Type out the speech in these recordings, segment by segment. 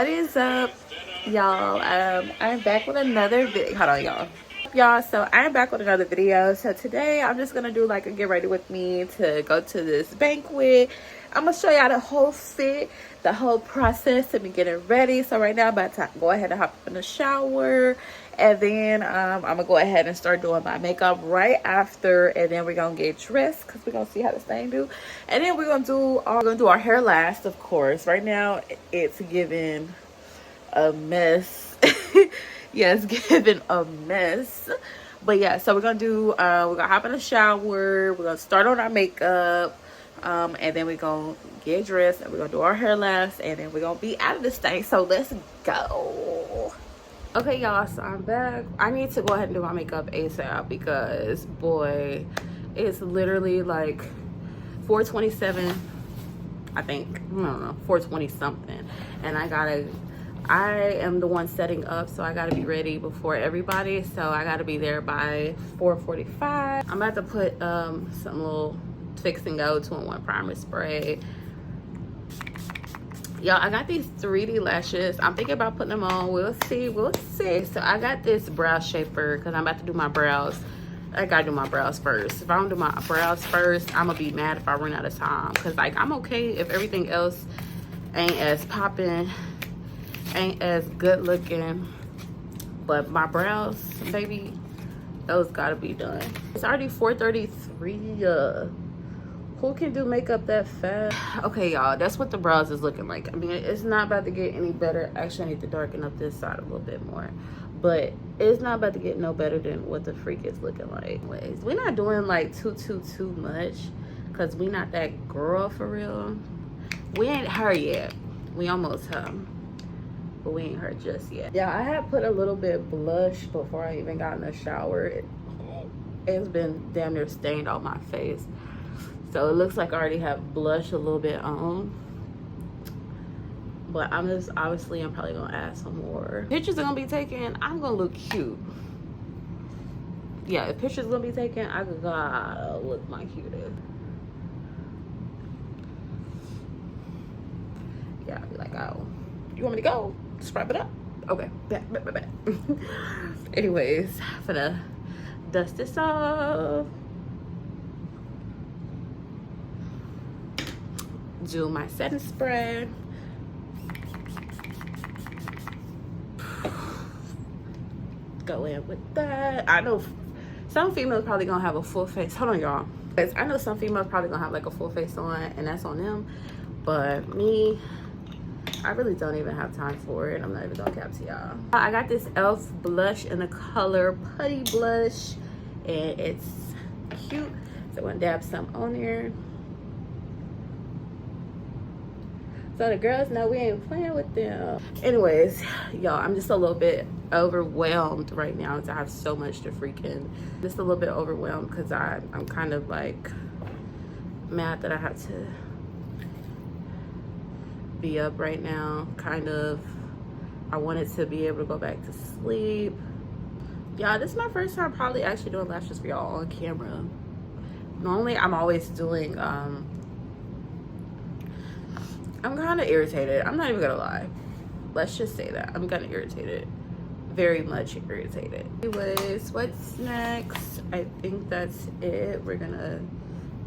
What is up, y'all? I'm back with another video. Hold on, y'all, so I'm back with another video. So today I'm just gonna do like a get ready with me to go to this banquet. I'm gonna show y'all the whole fit, the whole process of me getting ready. So right now I'm about to go ahead and hop in the shower, and then I'm gonna go ahead and start doing my makeup right after, and then we're gonna get dressed because we're gonna see how this thing do, and then we're gonna do our hair last, of course. Right now it's giving a mess. Yeah, it's giving a mess, but yeah, so we're gonna hop in the shower, we're gonna start on our makeup, and then we're gonna get dressed and we're gonna do our hair last, and then we're gonna be out of this thing. So let's go. Okay, y'all, so I'm back. I need to go ahead and do my makeup ASAP because boy, it's literally like 4:27, I think. I don't know, 4:20 something, and I am the one setting up, so I gotta be ready before everybody. So I gotta be there by 4:45. I'm about to put some little Fix and Go 2-in-1 primer spray. Y'all, I got these 3D lashes. I'm thinking about putting them on. We'll see. So I got this brow shaper because I'm about to do my brows. I gotta do my brows first. If I don't do my brows first, I'm gonna be mad if I run out of time. Cause like I'm okay if everything else ain't as popping, ain't as good looking, but my brows, baby, those gotta be done. It's already 4:33. Who can do makeup that fast? Okay, y'all, that's what the brows is looking like. I mean, it's not about to get any better. Actually, I need to darken up this side a little bit more, but it's not about to get no better than what the freak is looking like. Anyways, we're not doing like too much because we not that girl for real. We ain't her yet. We almost her, but we ain't her just yet. Yeah, I had put a little bit blush before I even got in the shower. It's been damn near stained on my face, so it looks like I already have blush a little bit on, but I'm probably gonna add some more. Pictures are gonna be taken, I'm gonna look cute. Yeah, if pictures gonna be taken, I gotta look my cutest. Yeah, I'll be like, oh, you want me to go? Just wrap it up? Okay, back. Anyways, I'm gonna dust this off. Do my setting spray. Go in with that. I know some females probably gonna have a full face. Hold on, y'all. I know some females probably gonna have like a full face on, and that's on them. But me, I really don't even have time for it. I'm not even gonna cap to y'all. I got this e.l.f. blush in the color Putty Blush, and it's cute. So I'm gonna dab some on there, so the girls know we ain't playing with them. Anyways, y'all, I'm just a little bit overwhelmed right now. I have so much to freaking, just a little bit overwhelmed because I'm kind of like mad that I have to be up right now. Kind of, I wanted to be able to go back to sleep. Y'all, this is my first time probably actually doing lashes for y'all on camera. Normally I'm always doing I'm kind of irritated. I'm not even gonna lie. Let's just say that. I'm kind of irritated. Very much irritated. Anyways, what's next? I think that's it. We're gonna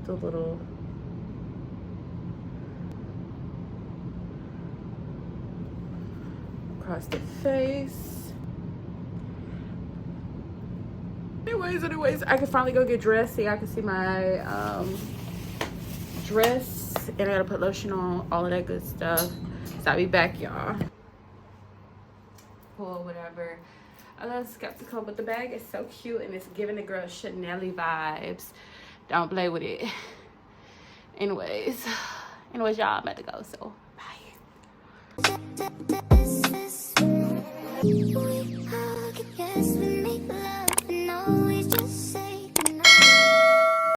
do a little across the face. Anyways, I can finally go get dressed. See, I can see my dress. And I gotta put lotion on, all of that good stuff. So I'll be back, y'all. Or whatever. I love skeptical, but the bag is so cute and it's giving the girl Chanel-y vibes. Don't play with it. Anyways, y'all, I'm about to go, so bye.